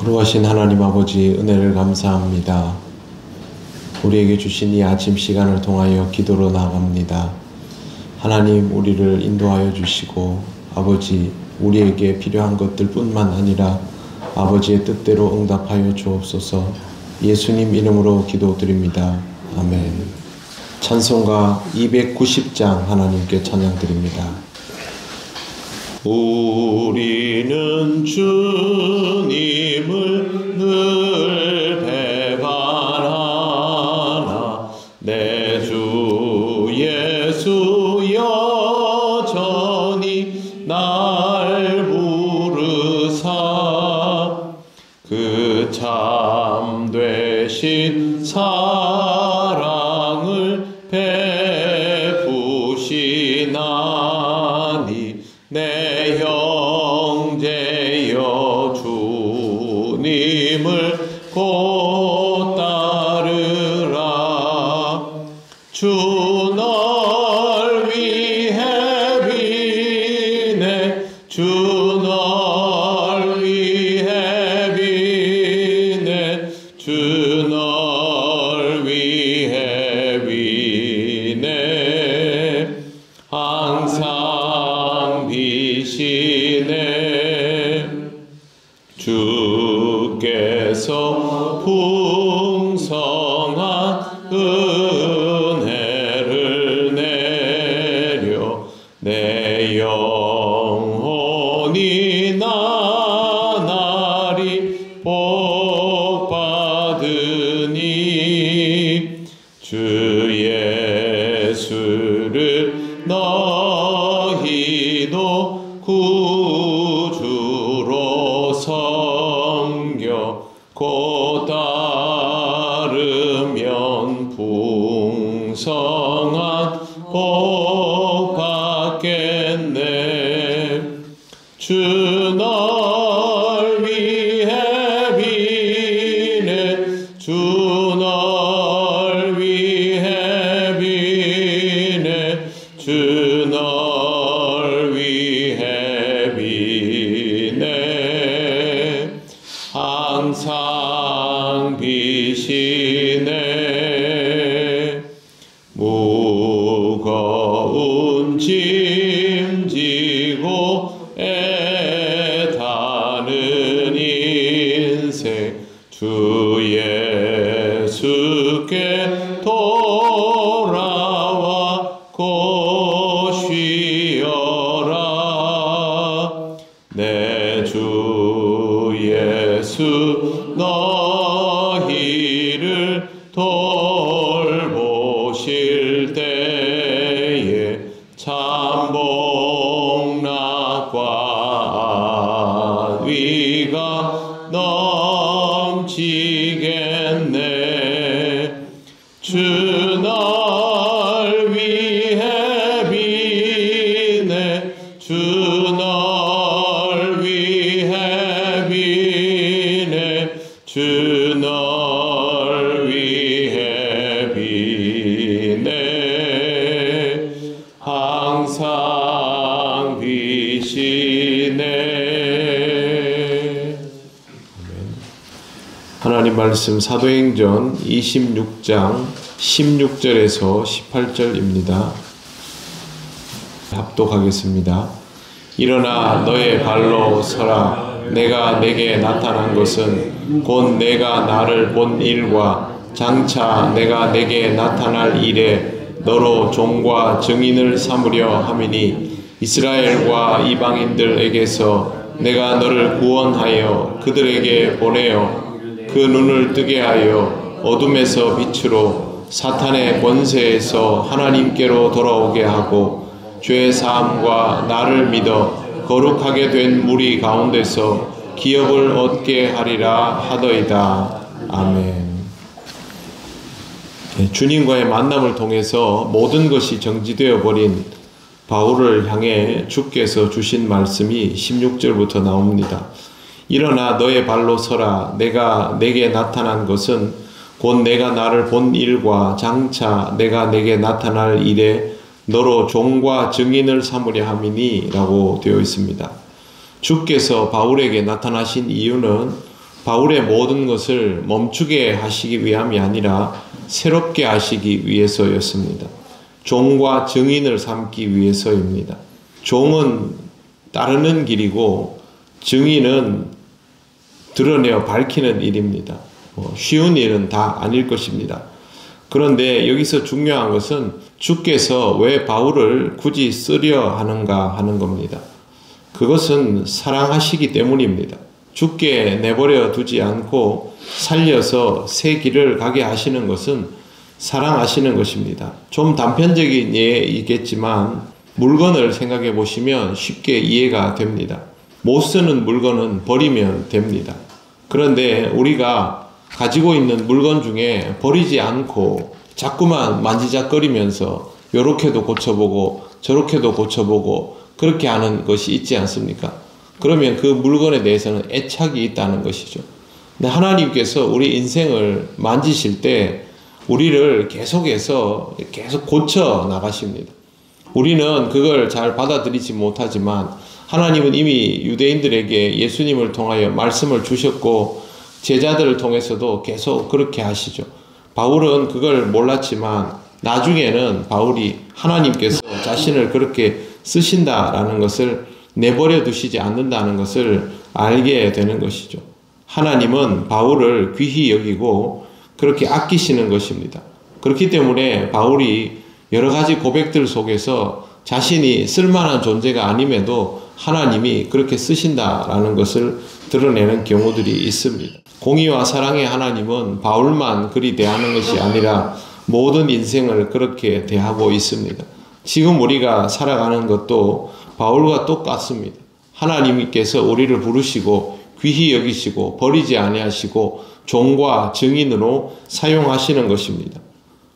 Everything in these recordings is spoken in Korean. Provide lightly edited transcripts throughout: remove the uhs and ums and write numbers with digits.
거룩하신 하나님 아버지, 은혜를 감사합니다. 우리에게 주신 이 아침 시간을 통하여 기도로 나아갑니다. 하나님, 우리를 인도하여 주시고 아버지, 우리에게 필요한 것들 뿐만 아니라 아버지의 뜻대로 응답하여 주옵소서. 예수님 이름으로 기도드립니다. 아멘. 찬송가 290장 하나님께 찬양드립니다. 우리는 주님을 늘 배반하나 내 주 예수 여전히 날 부르사 그 참되신 사랑을 베푸시나니 내 형제여 주님을 곧 따르라. 주 널 위해 비네 주 널 위해 비네 주 널 위해 비네 항상 비시네. 주께서 풍성한 은혜를 내려 내 영혼이 나날이 복받으니 주 예수를 너희도 구주로 섬겨 곧 따르면 풍성한 복 받겠네. 주 널 위해 비네 주 널 위해 비네 주 널 위해 비네 항상 비시네. 무거운 짐 지고 애타는 인생 주 예수께 돌아와 곧 쉬어라. 내 주 예수 너희를 돌보실 때에 참 복락과 위가 넘치겠네. 주 널 위해 비네 주 널 위해 비네 주 널 위해 비네 항상 비시네. 하나님 말씀 사도행전 26장 16절에서 18절입니다. 합독하겠습니다. 일어나 너의 발로 서라. 내가 내게 나타난 것은 곧 내가 나를 본 일과 장차 내가 내게 나타날 일에 너로 종과 증인을 삼으려 함이니 이스라엘과 이방인들에게서 내가 너를 구원하여 그들에게 보내어 그 눈을 뜨게 하여 어둠에서 빛으로 사탄의 권세에서 하나님께로 돌아오게 하고 죄 사함과 나를 믿어 거룩하게 된 무리 가운데서 기업을 얻게 하리라 하더이다. 아멘. 주님과의 만남을 통해서 모든 것이 정지되어 버린 바울을 향해 주께서 주신 말씀이 16절부터 나옵니다. 일어나 너의 발로 서라. 내가 내게 나타난 것은 곧 내가 나를 본 일과 장차 내가 내게 나타날 일에 너로 종과 증인을 삼으려 함이니 라고 되어 있습니다. 주께서 바울에게 나타나신 이유는 바울의 모든 것을 멈추게 하시기 위함이 아니라 새롭게 하시기 위해서였습니다. 종과 증인을 삼기 위해서입니다. 종은 따르는 길이고 증인은 드러내어 밝히는 일입니다. 쉬운 일은 다 아닐 것입니다. 그런데 여기서 중요한 것은 주께서 왜 바울을 굳이 쓰려 하는가 하는 겁니다. 그것은 사랑하시기 때문입니다. 주께 내버려 두지 않고 살려서 새 길을 가게 하시는 것은 사랑하시는 것입니다. 좀 단편적인 예이겠지만 물건을 생각해 보시면 쉽게 이해가 됩니다. 못 쓰는 물건은 버리면 됩니다. 그런데 우리가 가지고 있는 물건 중에 버리지 않고 자꾸만 만지작거리면서 요렇게도 고쳐보고 저렇게도 고쳐보고 그렇게 하는 것이 있지 않습니까? 그러면 그 물건에 대해서는 애착이 있다는 것이죠. 근데 하나님께서 우리 인생을 만지실 때 우리를 계속해서 계속 고쳐 나가십니다. 우리는 그걸 잘 받아들이지 못하지만 하나님은 이미 유대인들에게 예수님을 통하여 말씀을 주셨고 제자들을 통해서도 계속 그렇게 하시죠. 바울은 그걸 몰랐지만 나중에는 바울이 하나님께서 자신을 그렇게 쓰신다라는 것을 내버려 두시지 않는다는 것을 알게 되는 것이죠. 하나님은 바울을 귀히 여기고 그렇게 아끼시는 것입니다. 그렇기 때문에 바울이 여러 가지 고백들 속에서 자신이 쓸만한 존재가 아님에도 하나님이 그렇게 쓰신다라는 것을 드러내는 경우들이 있습니다. 공의와 사랑의 하나님은 바울만 그리 대하는 것이 아니라 모든 인생을 그렇게 대하고 있습니다. 지금 우리가 살아가는 것도 바울과 똑같습니다. 하나님께서 우리를 부르시고 귀히 여기시고 버리지 아니하시고 종과 증인으로 사용하시는 것입니다.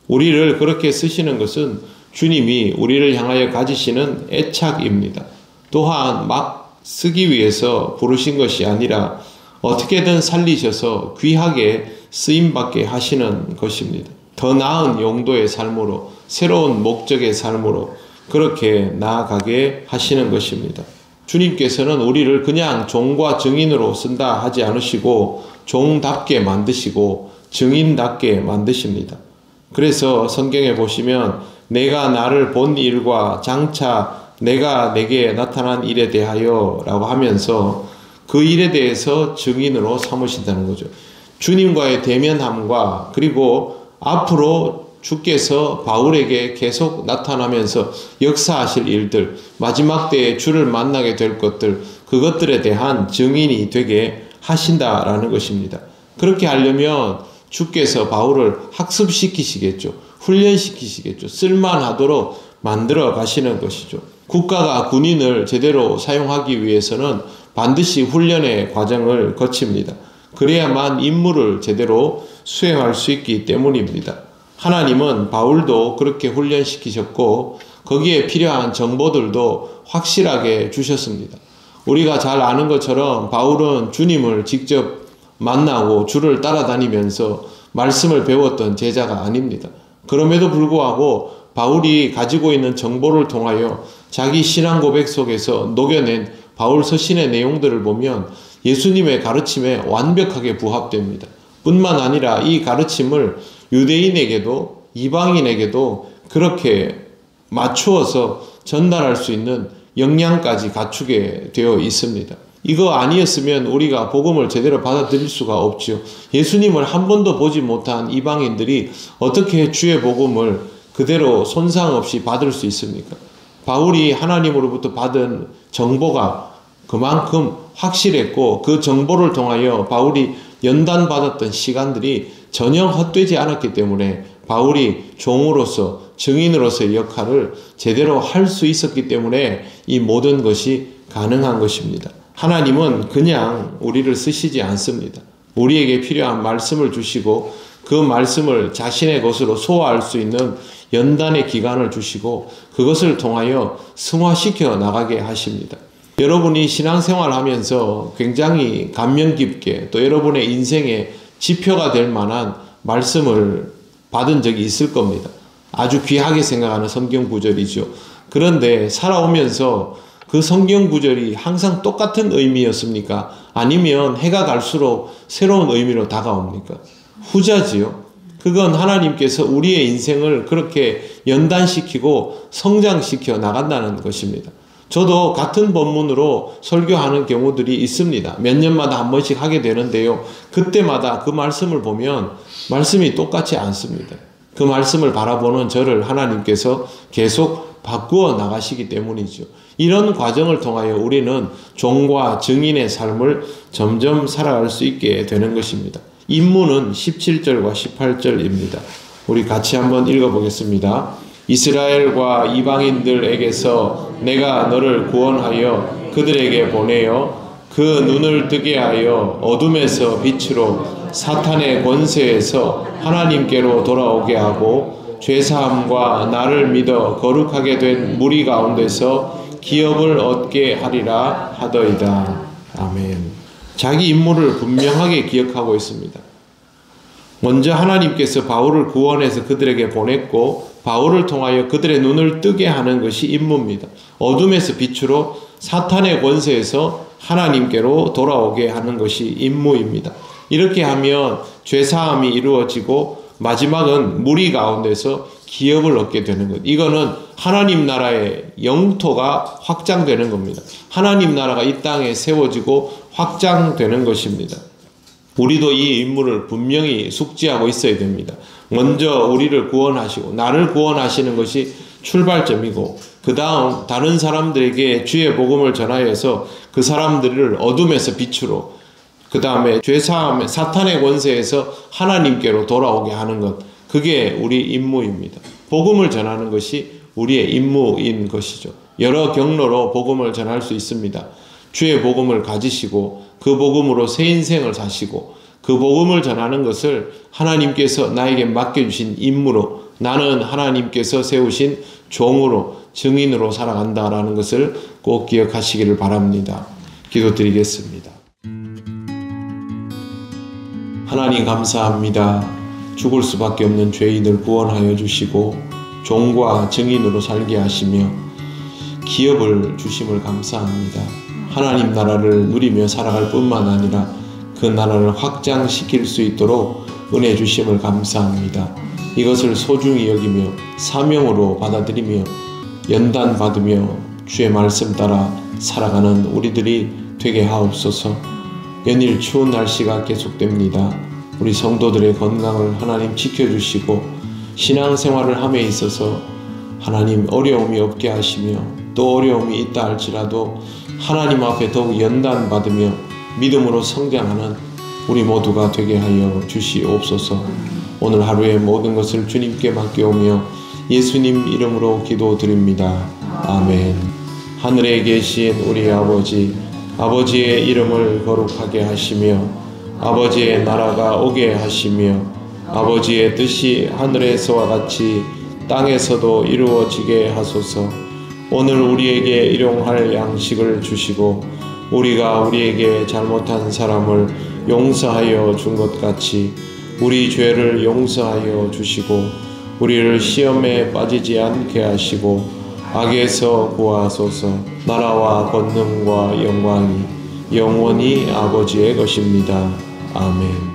우리를 그렇게 쓰시는 것은 주님이 우리를 향하여 가지시는 애착입니다. 또한 막 쓰기 위해서 부르신 것이 아니라 어떻게든 살리셔서 귀하게 쓰임받게 하시는 것입니다. 더 나은 용도의 삶으로 새로운 목적의 삶으로 그렇게 나아가게 하시는 것입니다. 주님께서는 우리를 그냥 종과 증인으로 쓴다 하지 않으시고 종답게 만드시고 증인답게 만드십니다. 그래서 성경에 보시면 내가 나를 본 일과 장차 내가 내게 나타난 일에 대하여 라고 하면서 그 일에 대해서 증인으로 삼으신다는 거죠. 주님과의 대면함과 그리고 앞으로 주께서 바울에게 계속 나타나면서 역사하실 일들, 마지막 때에 주를 만나게 될 것들, 그것들에 대한 증인이 되게 하신다라는 것입니다. 그렇게 하려면 주께서 바울을 학습시키시겠죠. 훈련시키시겠죠. 쓸만하도록 만들어 가시는 것이죠. 국가가 군인을 제대로 사용하기 위해서는 반드시 훈련의 과정을 거칩니다. 그래야만 임무를 제대로 수행할 수 있기 때문입니다. 하나님은 바울도 그렇게 훈련시키셨고 거기에 필요한 정보들도 확실하게 주셨습니다. 우리가 잘 아는 것처럼 바울은 주님을 직접 만나고 주를 따라다니면서 말씀을 배웠던 제자가 아닙니다. 그럼에도 불구하고 바울이 가지고 있는 정보를 통하여 자기 신앙 고백 속에서 녹여낸 바울 서신의 내용들을 보면 예수님의 가르침에 완벽하게 부합됩니다. 뿐만 아니라 이 가르침을 유대인에게도 이방인에게도 그렇게 맞추어서 전달할 수 있는 역량까지 갖추게 되어 있습니다. 이거 아니었으면 우리가 복음을 제대로 받아들일 수가 없죠. 예수님을 한 번도 보지 못한 이방인들이 어떻게 주의 복음을 그대로 손상 없이 받을 수 있습니까? 바울이 하나님으로부터 받은 정보가 그만큼 확실했고 그 정보를 통하여 바울이 연단받았던 시간들이 전혀 헛되지 않았기 때문에 바울이 종으로서 증인으로서의 역할을 제대로 할 수 있었기 때문에 이 모든 것이 가능한 것입니다. 하나님은 그냥 우리를 쓰시지 않습니다. 우리에게 필요한 말씀을 주시고 그 말씀을 자신의 것으로 소화할 수 있는 연단의 기간을 주시고 그것을 통하여 승화시켜 나가게 하십니다. 여러분이 신앙생활 하면서 굉장히 감명 깊게 또 여러분의 인생의 지표가 될 만한 말씀을 받은 적이 있을 겁니다. 아주 귀하게 생각하는 성경 구절이죠. 그런데 살아오면서 그 성경 구절이 항상 똑같은 의미였습니까? 아니면 해가 갈수록 새로운 의미로 다가옵니까? 후자지요. 그건 하나님께서 우리의 인생을 그렇게 연단시키고 성장시켜 나간다는 것입니다. 저도 같은 본문으로 설교하는 경우들이 있습니다. 몇 년마다 한 번씩 하게 되는데요. 그때마다 그 말씀을 보면 말씀이 똑같지 않습니다. 그 말씀을 바라보는 저를 하나님께서 계속 바꾸어 나가시기 때문이죠. 이런 과정을 통하여 우리는 종과 증인의 삶을 점점 살아갈 수 있게 되는 것입니다. 임무는 17절과 18절입니다. 우리 같이 한번 읽어보겠습니다. 이스라엘과 이방인들에게서 내가 너를 구원하여 그들에게 보내어 그 눈을 뜨게 하여 어둠에서 빛으로 사탄의 권세에서 하나님께로 돌아오게 하고 죄사함과 나를 믿어 거룩하게 된 무리 가운데서 기업을 얻게 하리라 하더이다. 아멘. 자기 임무를 분명하게 기억하고 있습니다. 먼저 하나님께서 바울을 구원해서 그들에게 보냈고 바울을 통하여 그들의 눈을 뜨게 하는 것이 임무입니다. 어둠에서 빛으로 사탄의 권세에서 하나님께로 돌아오게 하는 것이 임무입니다. 이렇게 하면 죄사함이 이루어지고 마지막은 무리 가운데서 기업을 얻게 되는 것. 이거는 하나님 나라의 영토가 확장되는 겁니다. 하나님 나라가 이 땅에 세워지고 확장되는 것입니다. 우리도 이 임무를 분명히 숙지하고 있어야 됩니다. 먼저 우리를 구원하시고 나를 구원하시는 것이 출발점이고 그 다음 다른 사람들에게 주의 복음을 전하여서 그 사람들을 어둠에서 빛으로 그 다음에 죄사함 사탄의 권세에서 하나님께로 돌아오게 하는 것, 그게 우리 임무입니다. 복음을 전하는 것이 우리의 임무인 것이죠. 여러 경로로 복음을 전할 수 있습니다. 주의 복음을 가지시고 그 복음으로 새 인생을 사시고 그 복음을 전하는 것을 하나님께서 나에게 맡겨주신 임무로 나는 하나님께서 세우신 종으로 증인으로 살아간다라는 것을 꼭 기억하시기를 바랍니다. 기도드리겠습니다. 하나님 감사합니다. 죽을 수밖에 없는 죄인을 구원하여 주시고 종과 증인으로 살게 하시며 기업을 주심을 감사합니다. 하나님 나라를 누리며 살아갈 뿐만 아니라 그 나라를 확장시킬 수 있도록 은혜 주심을 감사합니다. 이것을 소중히 여기며 사명으로 받아들이며 연단받으며 주의 말씀 따라 살아가는 우리들이 되게 하옵소서. 연일 추운 날씨가 계속됩니다. 우리 성도들의 건강을 하나님 지켜주시고 신앙생활을 함에 있어서 하나님 어려움이 없게 하시며 또 어려움이 있다 할지라도 하나님 앞에 더욱 연단받으며 믿음으로 성장하는 우리 모두가 되게 하여 주시옵소서. 오늘 하루의 모든 것을 주님께 맡겨오며 예수님 이름으로 기도드립니다. 아멘. 하늘에 계신 우리 아버지, 아버지의 이름을 거룩하게 하시며 아버지의 나라가 오게 하시며 아버지의 뜻이 하늘에서와 같이 땅에서도 이루어지게 하소서. 오늘 우리에게 일용할 양식을 주시고 우리가 우리에게 잘못한 사람을 용서하여 준 것 같이 우리 죄를 용서하여 주시고 우리를 시험에 빠지지 않게 하시고 악에서 구하소서. 나라와 권능과 영광이 영원히 아버지의 것입니다. 아멘.